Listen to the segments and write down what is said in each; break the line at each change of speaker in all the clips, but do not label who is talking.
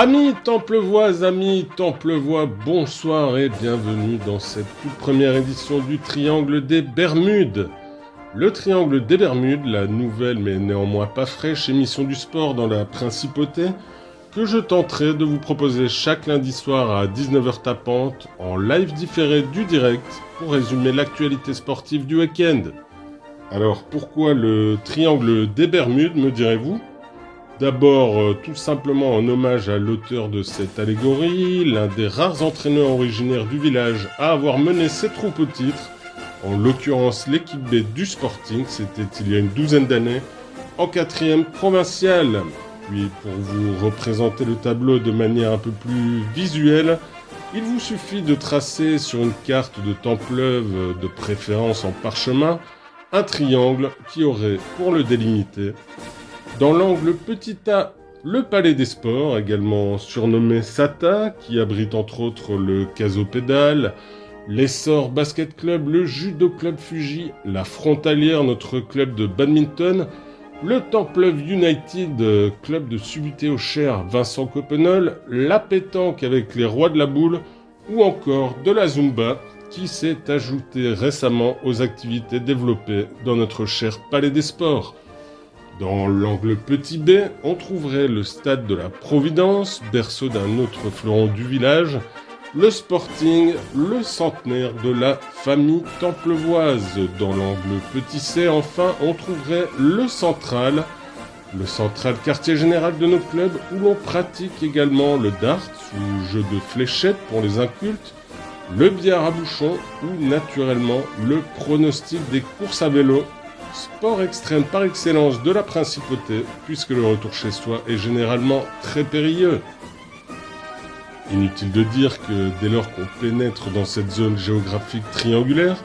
Amis Templevois, bonsoir et bienvenue dans cette toute première édition du Triangle des Bermudes. Le Triangle des Bermudes, la nouvelle mais néanmoins pas fraîche émission du sport dans la Principauté, que je tenterai de vous proposer chaque lundi soir à 19h tapante en live différé du direct pour résumer l'actualité sportive du week-end. Alors pourquoi le Triangle des Bermudes, me direz-vous ? D'abord, tout simplement en hommage à l'auteur de cette allégorie, l'un des rares entraîneurs originaires du village à avoir mené ses troupes au titre, en l'occurrence l'équipe B du Sporting, c'était il y a une douzaine d'années, en 4e provinciale. Puis pour vous représenter le tableau de manière un peu plus visuelle, il vous suffit de tracer sur une carte de Templeuve, de préférence en parchemin, un triangle qui aurait, pour le délimiter, dans l'angle petit A, le Palais des Sports, également surnommé SATA, qui abrite entre autres le Casopédale, l'Essor Basket Club, le Judo Club Fuji, la Frontalière, notre club de badminton, le Templeuve United, club de Subuté au Cher, Vincent Coppenol, la pétanque avec les Rois de la Boule, ou encore de la Zumba, qui s'est ajoutée récemment aux activités développées dans notre cher Palais des Sports. Dans l'angle petit B, on trouverait le stade de la Providence, berceau d'un autre fleuron du village, le Sporting, le centenaire de la famille templevoise. Dans l'angle petit C, enfin, on trouverait le central quartier général de nos clubs, où l'on pratique également le dart, ou jeu de fléchettes pour les incultes, le billard à bouchon, ou naturellement le pronostic des courses à vélo, sport extrême par excellence de la Principauté, puisque le retour chez soi est généralement très périlleux. Inutile de dire que dès lors qu'on pénètre dans cette zone géographique triangulaire,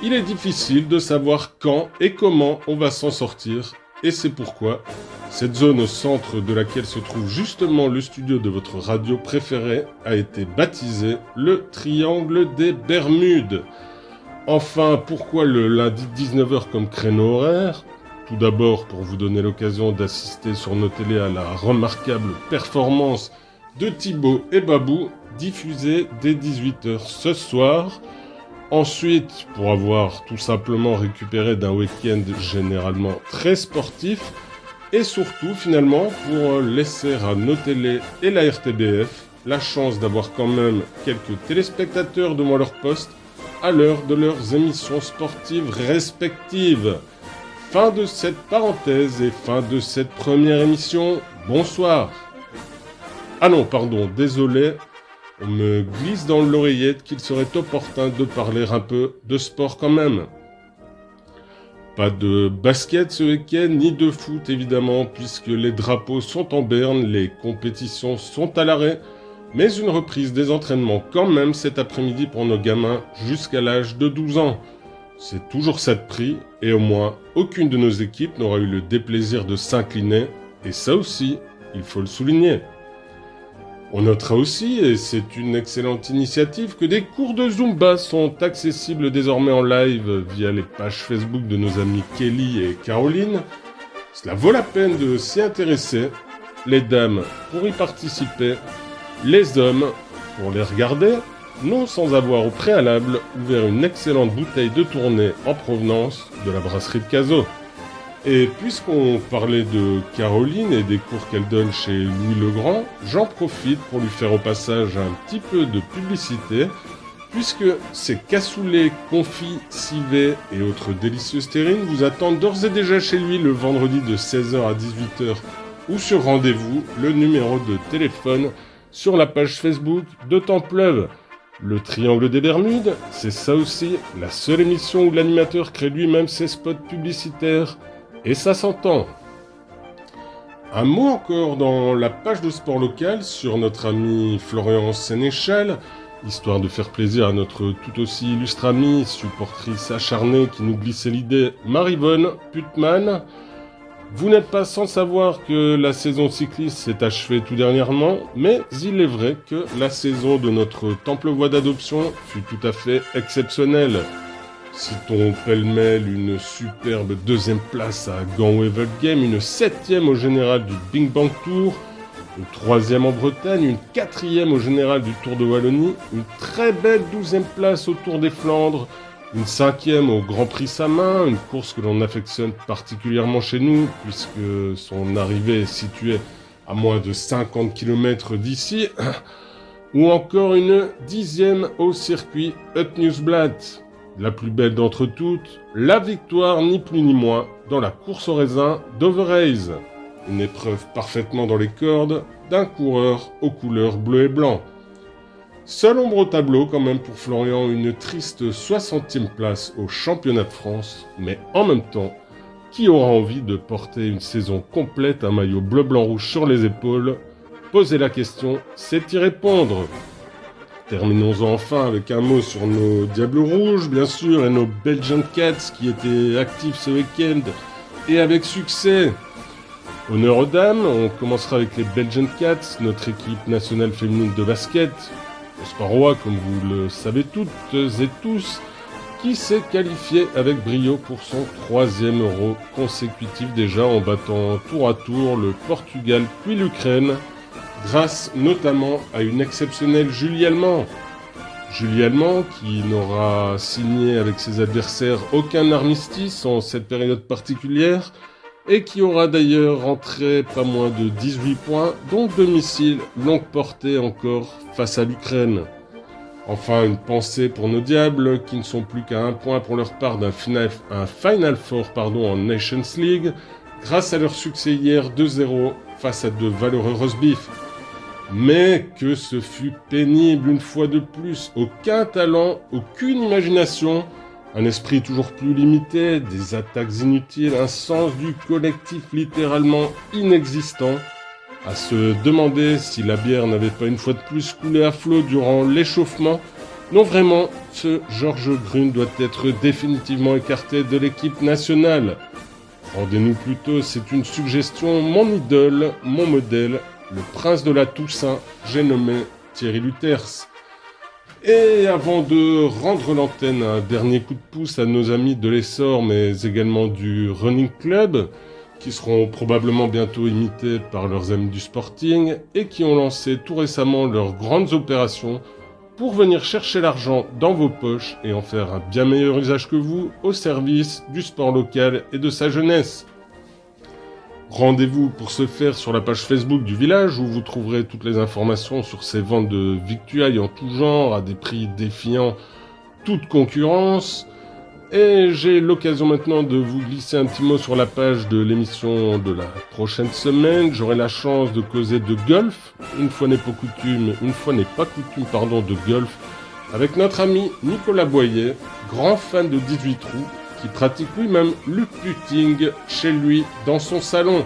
il est difficile de savoir quand et comment on va s'en sortir, et c'est pourquoi cette zone au centre de laquelle se trouve justement le studio de votre radio préférée a été baptisée le Triangle des Bermudes. Enfin, pourquoi le lundi 19h comme créneau horaire ? Tout d'abord pour vous donner l'occasion d'assister sur nos télés à la remarquable performance de Thibaut et Babou, diffusée dès 18h ce soir. Ensuite, pour avoir tout simplement récupéré d'un week-end généralement très sportif. Et surtout, finalement, pour laisser à nos télés et la RTBF la chance d'avoir quand même quelques téléspectateurs devant leur poste à l'heure de leurs émissions sportives respectives. Fin de cette parenthèse et fin de cette première émission. Bonsoir. Ah non, pardon, désolé. On me glisse dans l'oreillette qu'il serait opportun de parler un peu de sport quand même. Pas de basket ce week-end, ni de foot évidemment, puisque les drapeaux sont en berne, les compétitions sont à l'arrêt, mais une reprise des entraînements quand même cet après-midi pour nos gamins jusqu'à l'âge de 12 ans. C'est toujours ça de prix, et au moins, aucune de nos équipes n'aura eu le déplaisir de s'incliner, et ça aussi, il faut le souligner. On notera aussi, et c'est une excellente initiative, que des cours de Zumba sont accessibles désormais en live via les pages Facebook de nos amis Kelly et Caroline. Cela vaut la peine de s'y intéresser. Les dames pour y participer, les hommes pour les regarder, non sans avoir au préalable ouvert une excellente bouteille de Tournai en provenance de la brasserie de Cazaux. Et puisqu'on parlait de Caroline et des cours qu'elle donne chez Louis Legrand, j'en profite pour lui faire au passage un petit peu de publicité, puisque ces cassoulets, confits, civets et autres délicieuses terrines vous attendent d'ores et déjà chez lui le vendredi de 16h à 18h ou sur rendez-vous, le numéro de téléphone sur la page Facebook de Templeuve. Le Triangle des Bermudes, c'est ça aussi, la seule émission où l'animateur crée lui-même ses spots publicitaires. Et ça s'entend. Un mot encore dans la page de sport local sur notre ami Florian Sénéchal, histoire de faire plaisir à notre tout aussi illustre amie, supportrice acharnée qui nous glissait l'idée, Marivonne Putman. Vous n'êtes pas sans savoir que la saison cycliste s'est achevée tout dernièrement, mais il est vrai que la saison de notre Templevois d'adoption fut tout à fait exceptionnelle. Citons pêle-mêle une superbe 2e place à Gand Wevelgem, une 7e au général du Bing Bang Tour, une 3e en Bretagne, une 4e au général du Tour de Wallonie, une très belle 12e place au Tour des Flandres, une 5e au Grand Prix Samin, une course que l'on affectionne particulièrement chez nous, puisque son arrivée est située à moins de 50 km d'ici, ou encore une 10e au circuit Ut-Nieuwsblad. La plus belle d'entre toutes, la victoire ni plus ni moins dans la course au raisin d'Overreis. Une épreuve parfaitement dans les cordes d'un coureur aux couleurs bleu et blanc. Seule ombre au tableau quand même pour Florian, une triste 60e place au championnat de France, mais en même temps, qui aura envie de porter une saison complète un maillot bleu-blanc-rouge sur les épaules? Posez la question, c'est y répondre. Terminons-en enfin avec un mot sur nos Diables Rouges, bien sûr, et nos Belgian Cats qui étaient actifs ce week-end, et avec succès. Honneur aux dames, on commencera avec les Belgian Cats, notre équipe nationale féminine de basket, Osparois, comme vous le savez toutes et tous, qui s'est qualifié avec brio pour son 3e Euro consécutif déjà en battant tour à tour le Portugal puis l'Ukraine, grâce notamment à une exceptionnelle Julie Allemand. Julie Allemand qui n'aura signé avec ses adversaires aucun armistice en cette période particulière et qui aura d'ailleurs rentré pas moins de 18 points, dont 2 missiles longue portée encore face à l'Ukraine. Enfin, une pensée pour nos Diables qui ne sont plus qu'à 1 point pour leur part d'un Final Four en Nations League grâce à leur succès hier 2-0 face à de valeureux Rosbif. Mais que ce fut pénible une fois de plus, aucun talent, aucune imagination, un esprit toujours plus limité, des attaques inutiles, un sens du collectif littéralement inexistant, à se demander si la bière n'avait pas une fois de plus coulé à flot durant l'échauffement. Non vraiment, ce Georges Grune doit être définitivement écarté de l'équipe nationale. Rendez-nous plutôt, c'est une suggestion, mon idole, mon modèle, le prince de la Toussaint, j'ai nommé Thierry Luthers. Et avant de rendre l'antenne, un dernier coup de pouce à nos amis de l'Essor, mais également du Running Club, qui seront probablement bientôt imités par leurs amis du Sporting, et qui ont lancé tout récemment leurs grandes opérations pour venir chercher l'argent dans vos poches et en faire un bien meilleur usage que vous au service du sport local et de sa jeunesse. Rendez-vous pour ce faire sur la page Facebook du village où vous trouverez toutes les informations sur ces ventes de victuailles en tout genre à des prix défiant toute concurrence. Et j'ai l'occasion maintenant de vous glisser un petit mot sur la page de l'émission de la prochaine semaine. J'aurai la chance de causer de golf, une fois n'est pas coutume de golf, avec notre ami Nicolas Boyer, grand fan de 18 trous, qui pratique lui-même le putting chez lui dans son salon.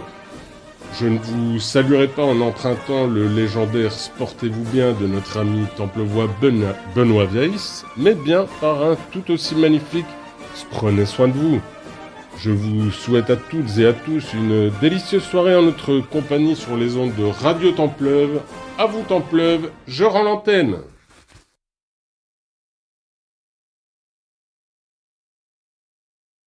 Je ne vous saluerai pas en empruntant le légendaire « Sportez-vous bien » de notre ami templevoix Benoît Weiss, mais bien par un tout aussi magnifique « Prenez soin de vous ». Je vous souhaite à toutes et à tous une délicieuse soirée en notre compagnie sur les ondes de Radio Templeuve. À vous Templeuve, je rends l'antenne.